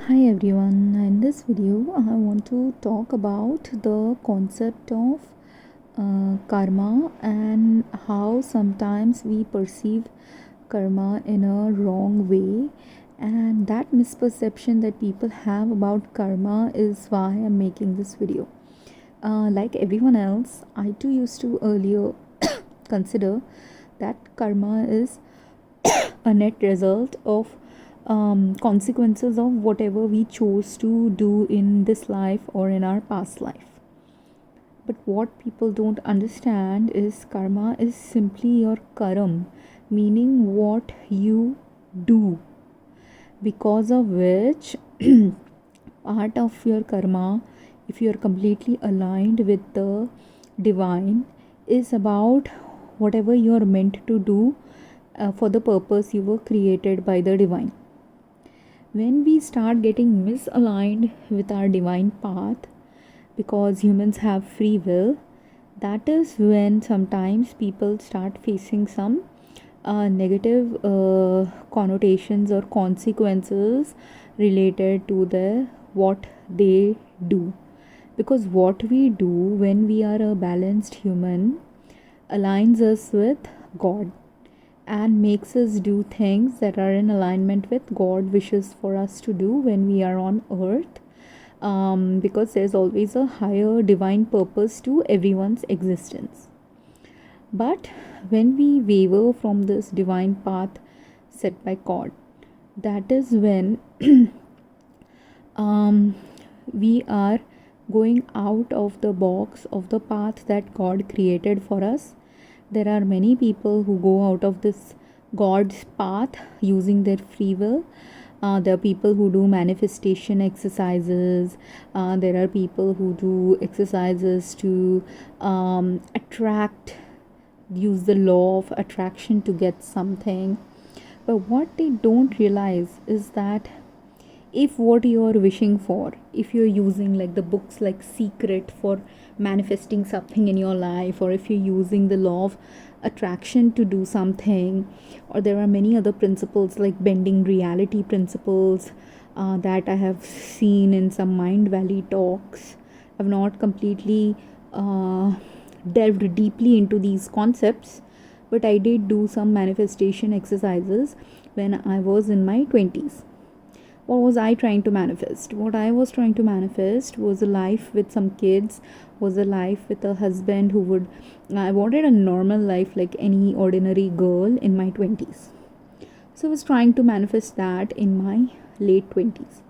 Hi everyone, in this video I want to talk about the concept of karma and how sometimes we perceive karma in a wrong way, and that misperception that people have about karma is why I'm making this video. Like everyone else, I too used to earlier consider that karma is a net result of consequences of whatever we chose to do in this life or in our past life. But what people don't understand is karma is simply your karam, meaning what you do, because of which part of your karma, if you are completely aligned with the divine, is about whatever you are meant to do for the purpose you were created by the divine. When we start getting misaligned with our divine path, because humans have free will, that is when sometimes people start facing some negative connotations or consequences related to what they do. Because what we do when we are a balanced human aligns us with God and makes us do things that are in alignment with God wishes for us to do when we are on earth, because there's always a higher divine purpose to everyone's existence. But when we waver from this divine path set by God, that is when we are going out of the box of the path that God created for us. There are many people who go out of this God's path using their free will. There are people who do manifestation exercises. There are people who do exercises to use the law of attraction to get something. But what they don't realize is that if what you are wishing for, if you're using like the books like Secret for manifesting something in your life, or if you're using the law of attraction to do something, or there are many other principles like bending reality principles that I have seen in some Mindvalley talks. I've not completely delved deeply into these concepts, but I did do some manifestation exercises when I was in my 20s. What was I trying to manifest? What I was trying to manifest was a life with some kids, was a life with a husband who would, I wanted a normal life like any ordinary girl in my 20s. So I was trying to manifest that in my late 20s.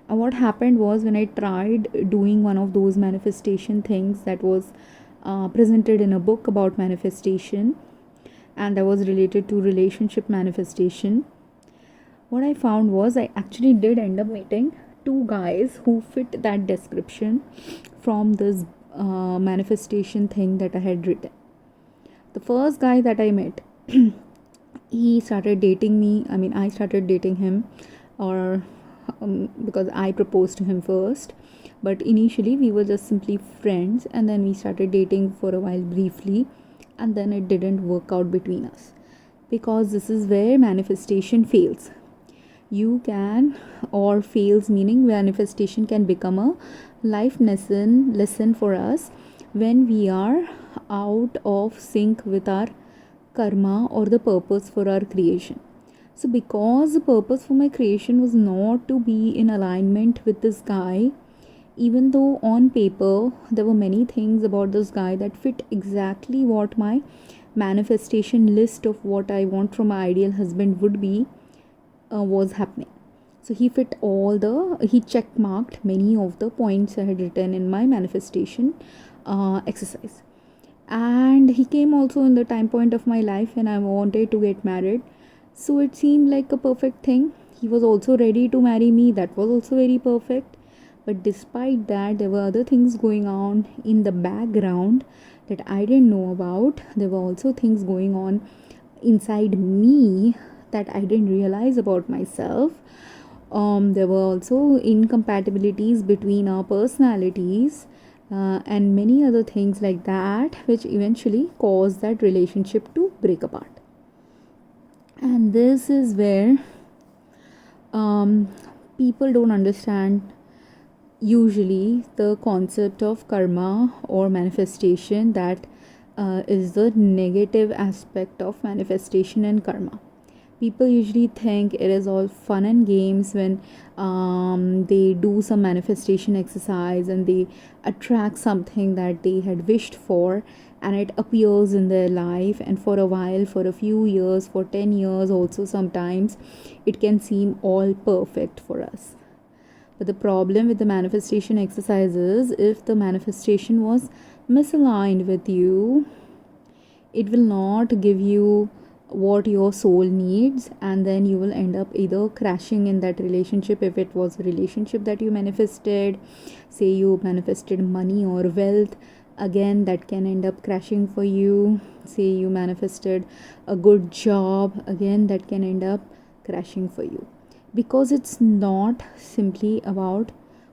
And what happened was, when I tried doing one of those manifestation things that was presented in a book about manifestation, and that was related to relationship manifestation, what I found was I actually did end up meeting two guys who fit that description from this manifestation thing that I had written. The first guy that I met, he started dating me. I mean, I started dating him, or because I proposed to him first. But initially we were just simply friends, and then we started dating for a while briefly, and then it didn't work out between us, because this is where manifestation fails. You can, or fails meaning manifestation can become a life lesson for us when we are out of sync with our karma or the purpose for our creation. So because the purpose for my creation was not to be in alignment with this guy, even though on paper there were many things about this guy that fit exactly what my manifestation list of what I want from my ideal husband would be, was happening. So he check marked many of the points I had written in my manifestation exercise. And he came also in the time point of my life when I wanted to get married. So it seemed like a perfect thing. He was also ready to marry me. That was also very perfect. But despite that, there were other things going on in the background that I didn't know about. There were also things going on inside me that I didn't realize about myself. There were also incompatibilities between our personalities, and many other things like that, which eventually caused that relationship to break apart. And this is where people don't understand usually the concept of karma or manifestation, that is the negative aspect of manifestation and karma. People usually think it is all fun and games when they do some manifestation exercise and they attract something that they had wished for, and it appears in their life, and for a while, for a few years, for 10 years also, sometimes it can seem all perfect for us. But the problem with the manifestation exercise is, if the manifestation was misaligned with you, it will not give you what your soul needs, and then you will end up either crashing in that relationship. If it was a relationship that you manifested, say you manifested money or wealth, again that can end up crashing for you. Say you manifested a good job, again that can end up crashing for you, because it's not simply about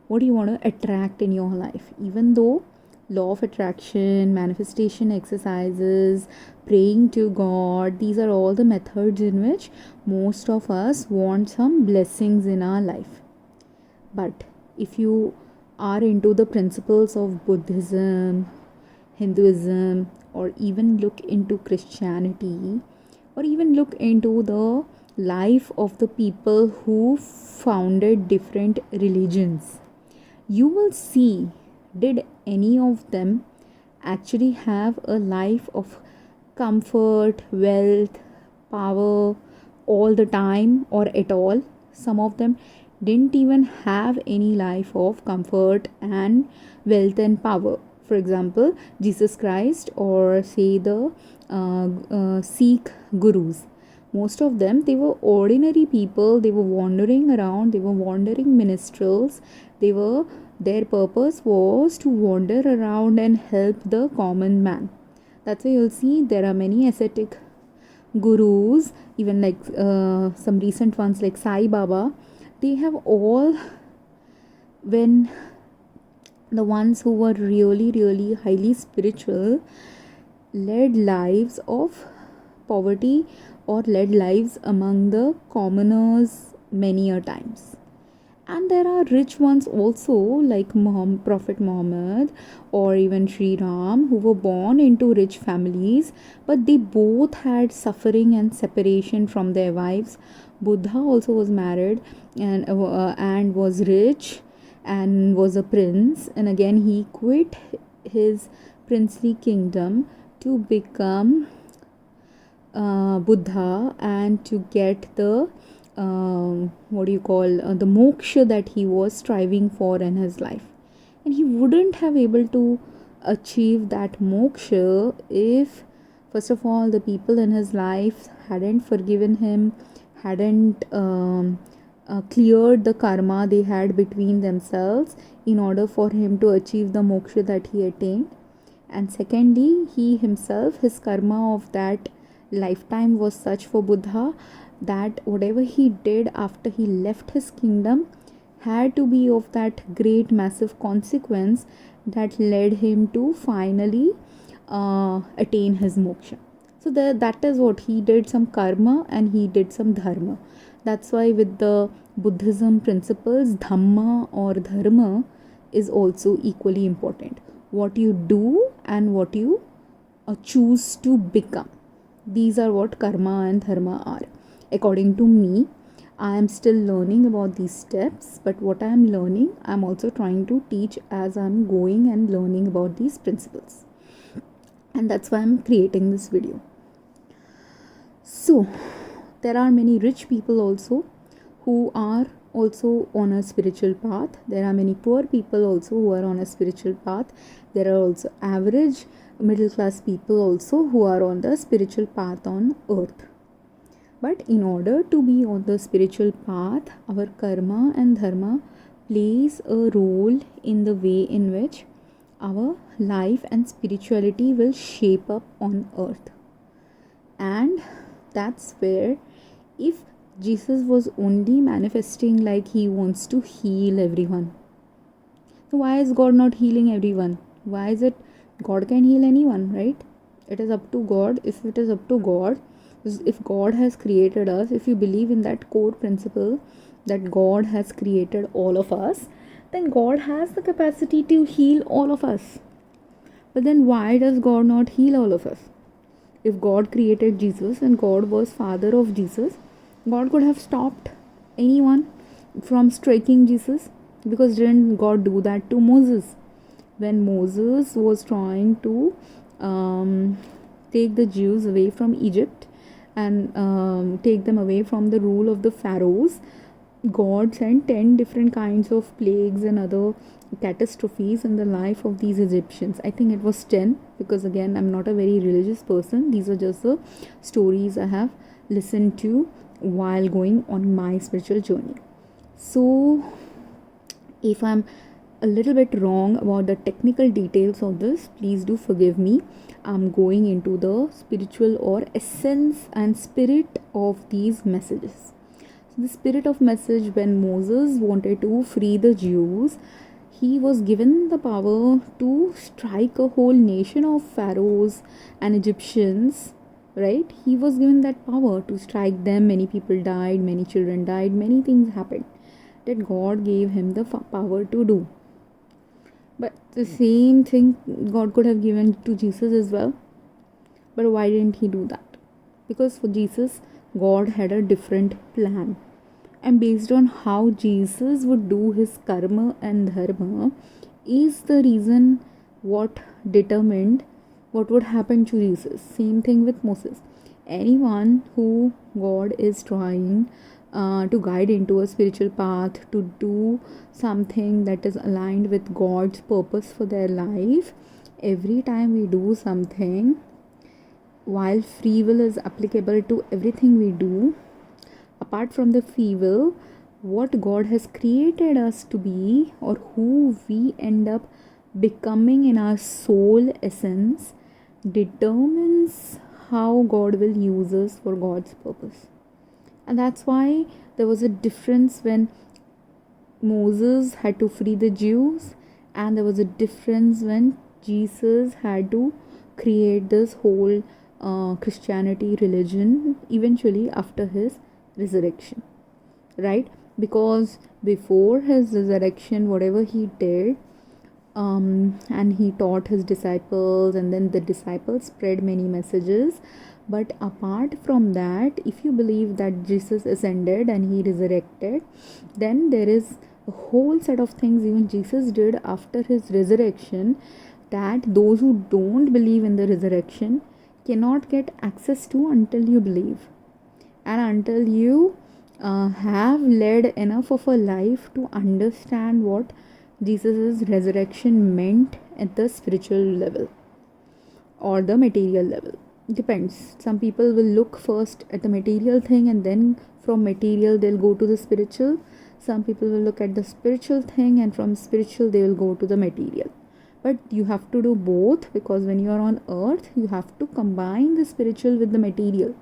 what you want to attract in your life. Even though law of attraction, manifestation exercises, praying to God, these are all the methods in which most of us want some blessings in our life. But if you are into the principles of Buddhism, Hinduism, or even look into Christianity, or even look into the life of the people who founded different religions, you will see, did any of them actually have a life of comfort, wealth, power all the time or at all? Some of them didn't even have any life of comfort and wealth and power. For example, Jesus Christ, or say the Sikh gurus, most of them, they were ordinary people. They were wandering around, they were wandering minstrels. Their purpose was to wander around and help the common man. That's why you'll see there are many ascetic gurus, even like some recent ones like Sai Baba. They have all, when the ones who were really highly spiritual, led lives of poverty or led lives among the commoners many a times. And there are rich ones also, like Prophet Muhammad or even Sri Ram, who were born into rich families, but they both had suffering and separation from their wives. Buddha also was married and was rich and was a prince, and again he quit his princely kingdom to become Buddha and to get the the moksha that he was striving for in his life. And he wouldn't have able to achieve that moksha if, first of all, the people in his life hadn't forgiven him, hadn't cleared the karma they had between themselves in order for him to achieve the moksha that he attained. And secondly, he himself, his karma of that lifetime was such for Buddha that whatever he did after he left his kingdom had to be of that great massive consequence that led him to finally attain his moksha. So that is what he did, some karma and he did some dharma. That's why with the Buddhism principles, dhamma or dharma is also equally important. What you do and what you choose to become. These are what karma and dharma are. According to me, I am still learning about these steps, but what I am learning, I am also trying to teach as I am going and learning about these principles. And that's why I am creating this video. So, there are many rich people also who are also on a spiritual path. There are many poor people also who are on a spiritual path. There are also average middle class people also who are on the spiritual path on earth. But in order to be on the spiritual path, our karma and dharma plays a role in the way in which our life and spirituality will shape up on earth. And that's where, if Jesus was only manifesting like he wants to heal everyone, so why is God not healing everyone? Why is it God can heal anyone, right? It is up to God. If it is up to God, if God has created us, if you believe in that core principle that God has created all of us, then God has the capacity to heal all of us. But then why does God not heal all of us? If God created Jesus and God was father of Jesus, God could have stopped anyone from striking Jesus, because didn't God do that to Moses? When Moses was trying to take the Jews away from Egypt and take them away from the rule of the pharaohs, God sent 10 different kinds of plagues and other catastrophes in the life of these Egyptians. I think it was 10, because again, I'm not a very religious person. These are just the stories I have listened to while going on my spiritual journey. So, if I'm a little bit wrong about the technical details of this, please do forgive me. I'm going into the spiritual or essence and spirit of these messages. So the spirit of message, when Moses wanted to free the Jews, he was given the power to strike a whole nation of pharaohs and Egyptians, right? He was given that power to strike them. Many people died, many children died, many things happened that God gave him the power to do. But the same thing God could have given to Jesus as well. But why didn't he do that? Because for Jesus, God had a different plan. And based on how Jesus would do his karma and dharma is the reason what determined what would happen to Jesus. Same thing with Moses. Anyone who God is trying to guide into a spiritual path, to do something that is aligned with God's purpose for their life, every time we do something, while free will is applicable to everything we do, apart from the free will, what God has created us to be, or who we end up becoming in our soul essence, determines how God will use us for God's purpose. And that's why there was a difference when Moses had to free the Jews, and there was a difference when Jesus had to create this whole Christianity religion eventually after his resurrection, right? Because before his resurrection, whatever he did, and he taught his disciples, and then the disciples spread many messages. But apart from that, if you believe that Jesus ascended and he resurrected, then there is a whole set of things even Jesus did after his resurrection that those who don't believe in the resurrection cannot get access to until you believe, and until you have led enough of a life to understand what Jesus' resurrection meant at the spiritual level or the material level. Depends. Some people will look first at the material thing, and then from material they'll go to the spiritual. Some people will look at the spiritual thing, and from spiritual they will go to the material. But you have to do both, because when you are on earth, you have to combine the spiritual with the material.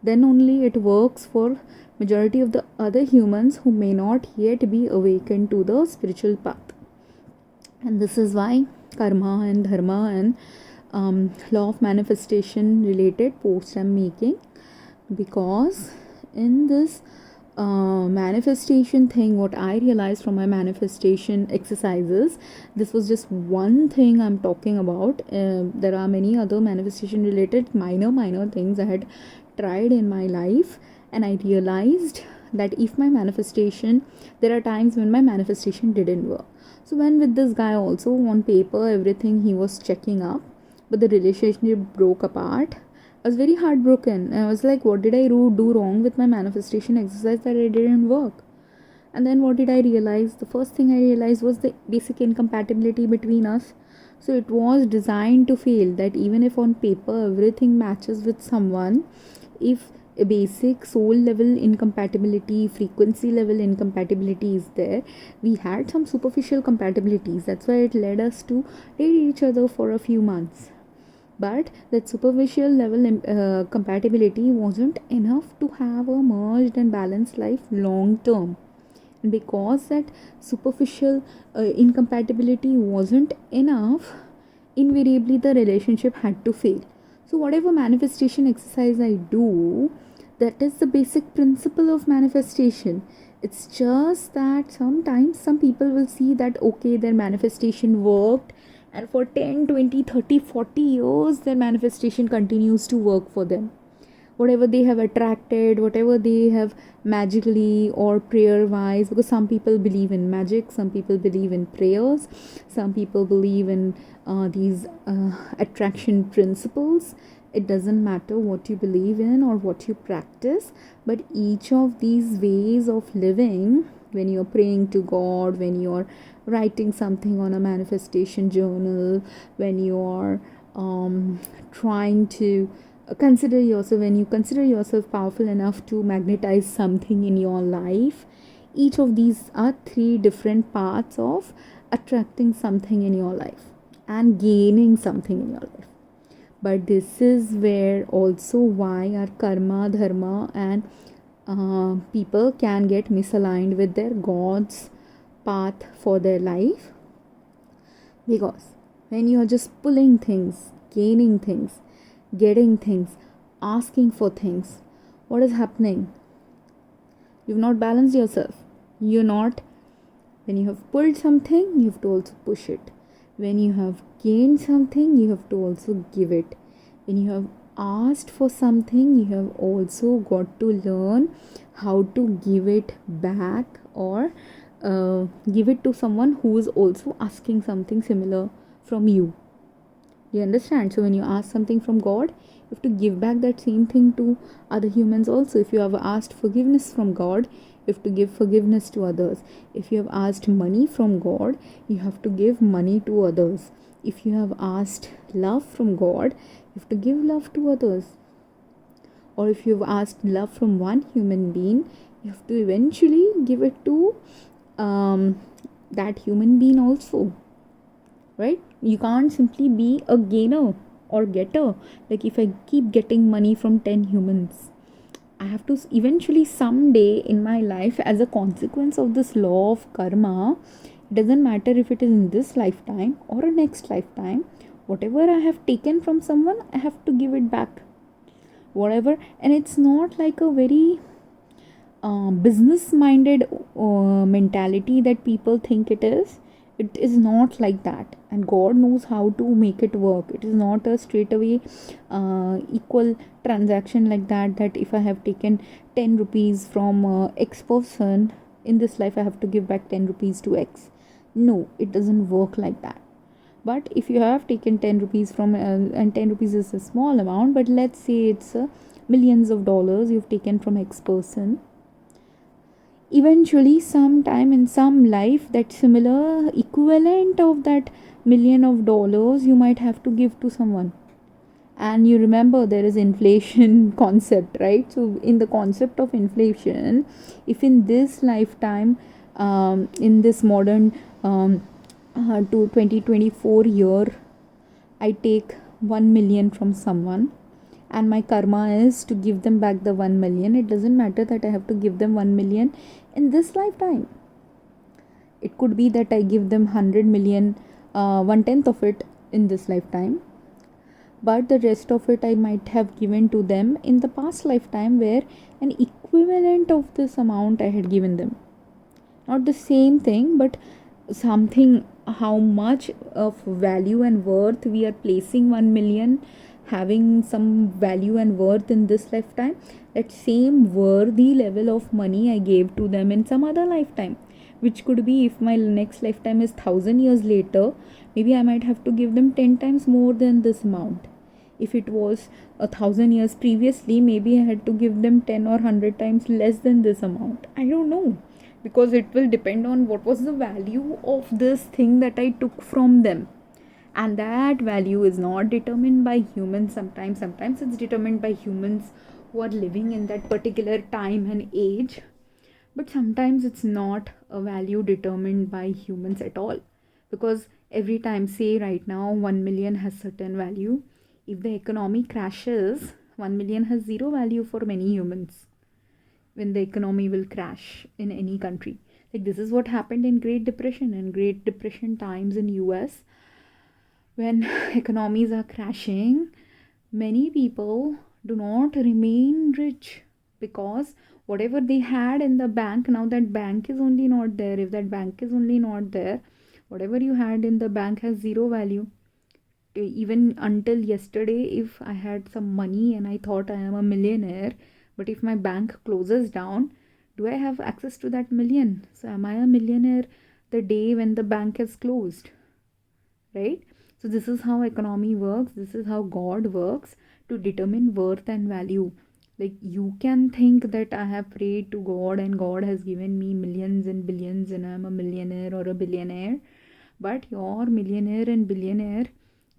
Then only it works for majority of the other humans who may not yet be awakened to the spiritual path. And this is why karma and dharma and law of manifestation related posts I'm making, because in this manifestation thing, what I realized from my manifestation exercises, this was just one thing I'm talking about. There are many other manifestation related minor things I had tried in my life, and I realized that if my manifestation, there are times when my manifestation didn't work. So when with this guy also, on paper everything he was checking up, but the relationship broke apart, I was very heartbroken. I was like, what did I do wrong with my manifestation exercise that it didn't work? And then what did I realize? The first thing I realized was the basic incompatibility between us. So it was designed to fail, that even if on paper everything matches with someone, if a basic soul level incompatibility, frequency level incompatibility is there, we had some superficial compatibilities. That's why it led us to date each other for a few months. But that superficial level compatibility wasn't enough to have a merged and balanced life long term. And because that superficial incompatibility wasn't enough, invariably the relationship had to fail. So whatever manifestation exercise I do, that is the basic principle of manifestation. It's just that sometimes some people will see that okay, their manifestation worked, and for 10, 20, 30, 40 years their manifestation continues to work for them. Whatever they have attracted, whatever they have magically or prayer wise, because some people believe in magic, some people believe in prayers, some people believe in these attraction principles. It doesn't matter what you believe in or what you practice, but each of these ways of living, when you're praying to God, when you're writing something on a manifestation journal, when you're trying to consider yourself, when you consider yourself powerful enough to magnetize something in your life, each of these are three different parts of attracting something in your life and gaining something in your life. But this is where also why our karma, dharma, and people can get misaligned with their God's path for their life. Because when you are just pulling things, gaining things, getting things, asking for things, what is happening? You've not balanced yourself. You're not, when you have pulled something, you have to also push it. When you have gained something, you have to also give it. When you have asked for something, you have also got to learn how to give it back, or give it to someone who is also asking something similar from you. You understand? So when you ask something from God, you have to give back that same thing to other humans also. If you have asked forgiveness from God, you have to give forgiveness to others. If you have asked money from God, you have to give money to others. If you have asked love from God, you have to give love to others. Or if you have asked love from one human being, you have to eventually give it to that human being also. Right? You can't simply be a gainer or getter. Like if I keep getting money from 10 humans, I have to eventually someday in my life, as a consequence of this law of karma, it doesn't matter if it is in this lifetime or a next lifetime, whatever I have taken from someone, I have to give it back. Whatever. And it's not like a very business minded mentality that people think it is. It is not like that, and God knows how to make it work. It is not a straightaway equal transaction like that, that if I have taken 10 rupees from X person, in this life I have to give back 10 rupees to X. No, it doesn't work like that. But if you have taken 10 rupees from and 10 rupees is a small amount, but let's say it's millions of dollars you've taken from X person, eventually sometime in some life, that similar equivalent of that million of dollars you might have to give to someone. And you remember there is inflation concept, right? So in the concept of inflation, if in this lifetime, in this modern to 2024 year, I take 1 million from someone, and my karma is to give them back the 1 million. It doesn't matter that I have to give them 1 million in this lifetime. It could be that I give them 100 million, 1/10 of it in this lifetime, but the rest of it I might have given to them in the past lifetime, where an equivalent of this amount I had given them. Not the same thing, but something, how much of value and worth we are placing 1 million having some value and worth in this lifetime, that same worthy level of money I gave to them in some other lifetime, which could be, if my next lifetime is 1000 years later, maybe I might have to give them 10 times more than this amount. If it was 1000 years previously, maybe I had to give them 10 or 100 times less than this amount. I don't know, because it will depend on what was the value of this thing that I took from them. And that value is not determined by humans. Sometimes it's determined by humans who are living in that particular time and age, but sometimes it's not a value determined by humans at all. Because every time, say right now 1 million has certain value, if the economy crashes, 1 million has zero value for many humans when the economy will crash in any country. Like this is what happened in Great Depression and Great Depression times in US. When economies are crashing, many people do not remain rich, because whatever they had in the bank, now that bank is only not there. If that bank is only not there, whatever you had in the bank has zero value. Even until yesterday, if I had some money and I thought I am a millionaire, but if my bank closes down, do I have access to that million? So am I a millionaire the day when the bank is closed? Right? So this is how economy works, this is how God works to determine worth and value. Like, you can think that I have prayed to God and God has given me millions and billions and I'm a millionaire or a billionaire, but your millionaire and billionaire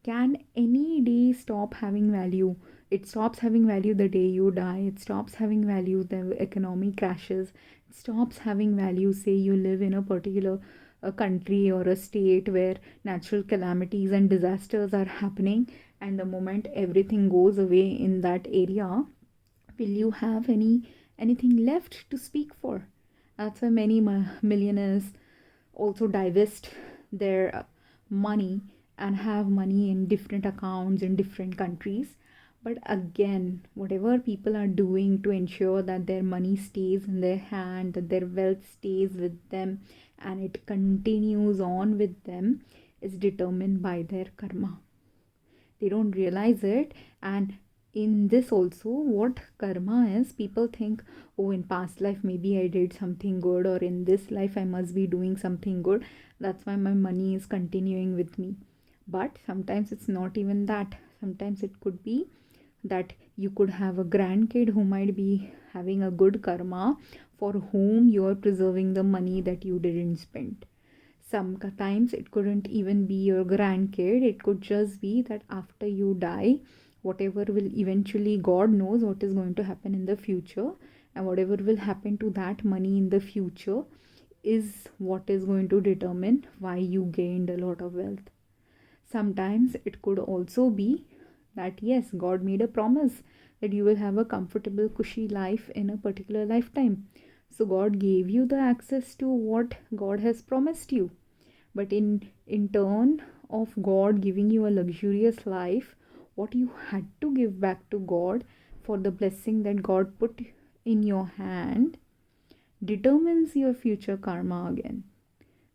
can any day stop having value. It stops having value the day you die. It stops having value the economy crashes. It stops having value, say you live in a particular a country or a state where natural calamities and disasters are happening, and the moment everything goes away in that area, will you have anything left to speak for? That's why many millionaires also divest their money and have money in different accounts in different countries. But again, whatever people are doing to ensure that their money stays in their hand, that their wealth stays with them and it continues on with them, is determined by their karma. They don't realize it. And in this also, what karma is, people think, oh, in past life maybe I did something good, or in this life I must be doing something good, that's why my money is continuing with me. But sometimes it's not even that. Sometimes it could be that you could have a grandkid who might be having a good karma, for whom you are preserving the money that you didn't spend. Sometimes it couldn't even be your grandkid, it could just be that after you die, whatever will eventually, God knows what is going to happen in the future, and whatever will happen to that money in the future is what is going to determine why you gained a lot of wealth. Sometimes it could also be that yes, God made a promise that you will have a comfortable, cushy life in a particular lifetime. So God gave you the access to what God has promised you. But in turn of God giving you a luxurious life, what you had to give back to God for the blessing that God put in your hand determines your future karma again.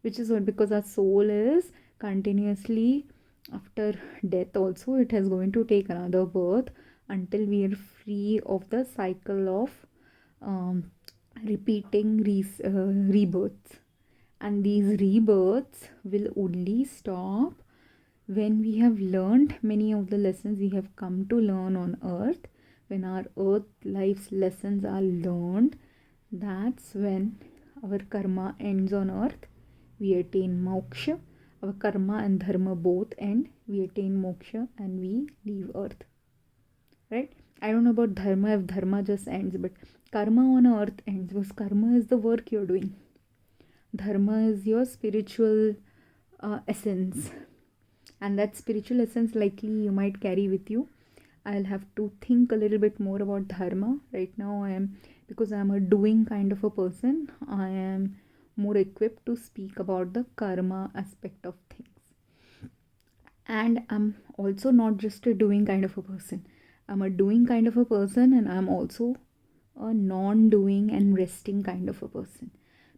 Which is what, because our soul is continuously, after death also, it is going to take another birth until we are free of the cycle of repeating rebirths. And these rebirths will only stop when we have learned many of the lessons we have come to learn on earth. When our earth life's lessons are learned, that's when our karma ends on earth. We attain moksha. Our karma and dharma both end. We attain moksha and we leave earth. Right? I don't know about dharma, if dharma just ends, but karma on earth ends, because karma is the work you're doing. Dharma is your spiritual essence, and that spiritual essence likely you might carry with you. I'll have to think a little bit more about dharma. Right now because I'm a doing kind of a person, I am more equipped to speak about the karma aspect of things. And I'm also not just a doing kind of a person. I'm a doing kind of a person, and I'm also a non-doing and resting kind of a person.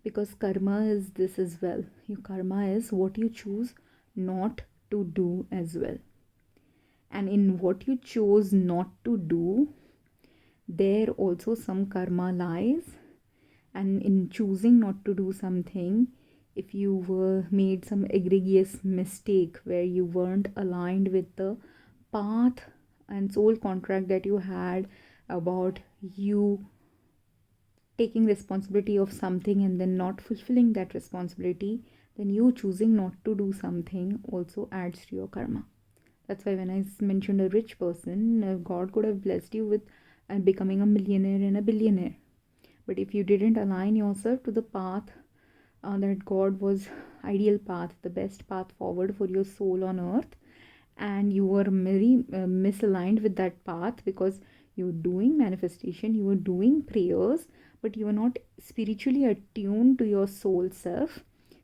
Because karma is this as well. Your karma is what you choose not to do as well. And in what you chose not to do, there also some karma lies. And in choosing not to do something, if you were made some egregious mistake where you weren't aligned with the path and soul contract that you had about you taking responsibility of something and then not fulfilling that responsibility, then you choosing not to do something also adds to your karma. That's why when I mentioned a rich person, God could have blessed you with becoming a millionaire and a billionaire. But if you didn't align yourself to the path that God was ideal path, the best path forward for your soul on earth, and you were very misaligned with that path, because you were doing manifestation, you were doing prayers, but you were not spiritually attuned to your soul self.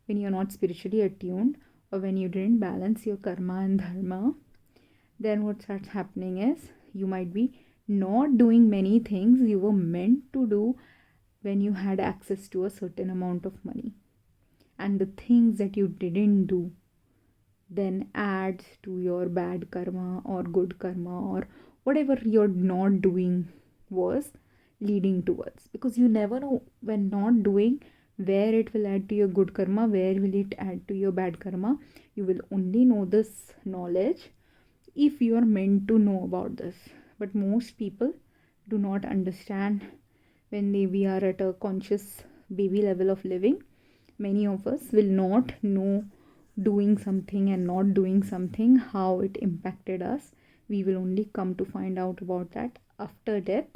When you're not spiritually attuned, or when you didn't balance your karma and dharma, then what starts happening is you might be not doing many things you were meant to do when you had access to a certain amount of money, and the things that you didn't do then adds to your bad karma or good karma, or whatever you're not doing was leading towards, because you never know when not doing where it will add to your good karma, where will it add to your bad karma. You will only know this knowledge if you are meant to know about this. But most people do not understand. When we are at a conscious baby level of living, many of us will not know doing something and not doing something, how it impacted us. We will only come to find out about that after death,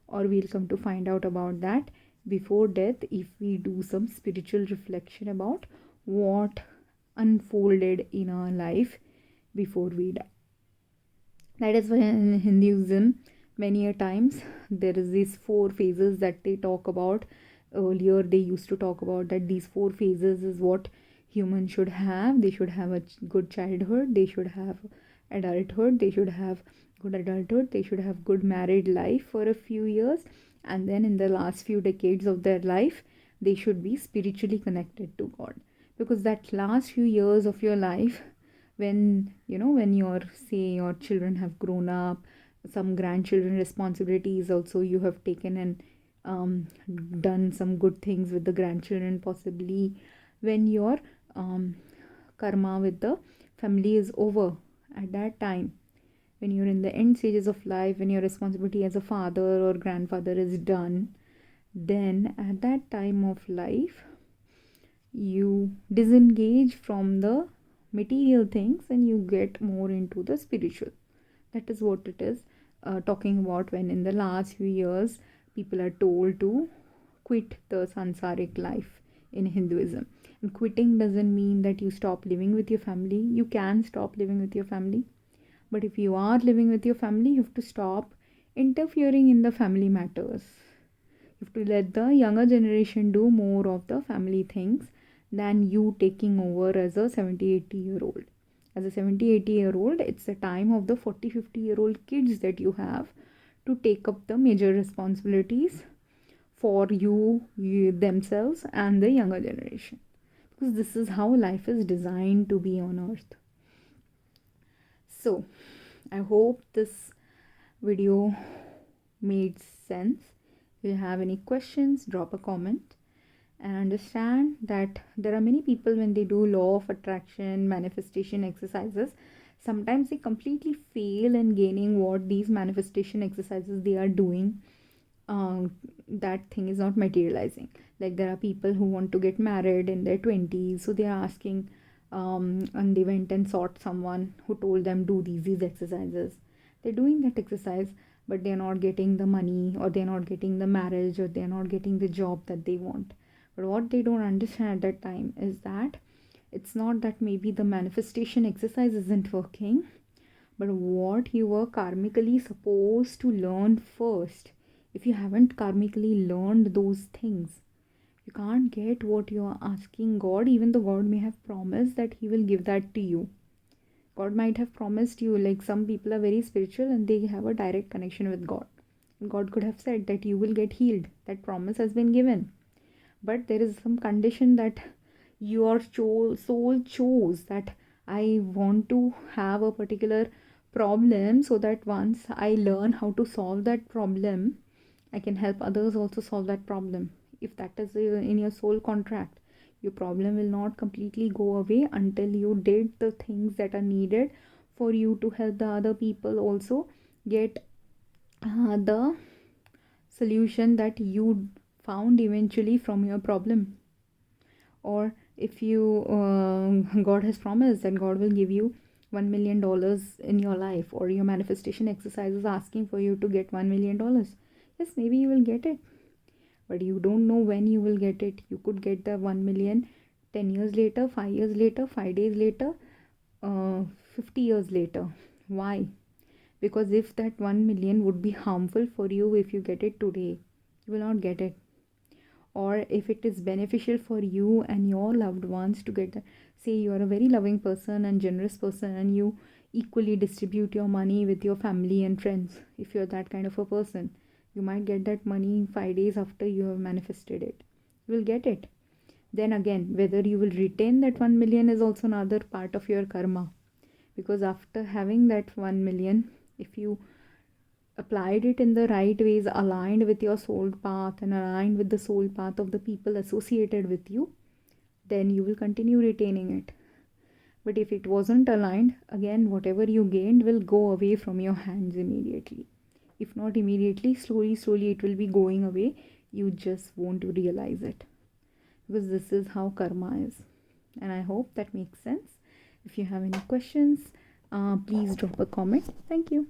or we'll come to find out about that before death if we do some spiritual reflection about what unfolded in our life before we die. That is why in Hinduism, many a times there is these 4 phases that they talk about. Earlier they used to talk about that these 4 phases is what humans should have. They should have a good childhood, they should have adulthood, they should have good adulthood, they should have good married life for a few years, and then in the last few decades of their life they should be spiritually connected to God. Because that last few years of your life, when when your children have grown up, some grandchildren responsibilities also you have taken, and done some good things with the grandchildren possibly, when your karma with the family is over, at that time, when you're in the end stages of life, when your responsibility as a father or grandfather is done, then at that time of life you disengage from the material things and you get more into the spiritual. That is what it is talking about when in the last few years people are told to quit the sansaric life in Hinduism. And quitting doesn't mean that you stop living with your family. You can stop living with your family, but if you are living with your family, you have to stop interfering in the family matters. You have to let the younger generation do more of the family things than you taking over as a 70-80-year-old. As a 70-80-year-old, it's the time of the 40-50-year-old kids that you have to take up the major responsibilities for you themselves and the younger generation, because this is how life is designed to be on earth. So I hope this video made sense. If you have any questions, drop a comment. And understand that there are many people, when they do law of attraction manifestation exercises, sometimes they completely fail in gaining what these manifestation exercises they are doing. That thing is not materializing. Like, there are people who want to get married in their 20s, so they are asking and they went and sought someone who told them do these exercises. They're doing that exercise, but they're not getting the money, or they're not getting the marriage, or they're not getting the job that they want. But what they don't understand at that time is that it's not that maybe the manifestation exercise isn't working, but what you were karmically supposed to learn first. If you haven't karmically learned those things, you can't get what you are asking God, even though God may have promised that He will give that to you. God might have promised you, like some people are very spiritual and they have a direct connection with God. And God could have said that you will get healed. That promise has been given. But there is some condition that your soul chose that I want to have a particular problem, so that once I learn how to solve that problem, I can help others also solve that problem. If that is in your soul contract, your problem will not completely go away until you did the things that are needed for you to help the other people also get the solution that you found eventually from your problem. Or if you God has promised that God will give you $1 million in your life, or your manifestation exercise is asking for you to get $1 million. Yes, maybe you will get it, but you don't know when you will get it. You could get the 1 million 10 years later, 5 years later, 5 days later, 50 years later. Why? Because if that 1 million would be harmful for you if you get it today, you will not get it. Or if it is beneficial for you and your loved ones to get that, say you are a very loving person and generous person, and you equally distribute your money with your family and friends, if you're that kind of a person, You might get that money 5 days after you have manifested it. You will get it. Then again, whether you will retain that 1 million is also another part of your karma. Because after having that 1 million, if you applied it in the right ways, aligned with your soul path and aligned with the soul path of the people associated with you, then you will continue retaining it. But if it wasn't aligned, again, whatever you gained will go away from your hands immediately. If not immediately, slowly it will be going away. You just won't realize it. Because this is how karma is. And I hope that makes sense. If you have any questions, please drop a comment. Thank you.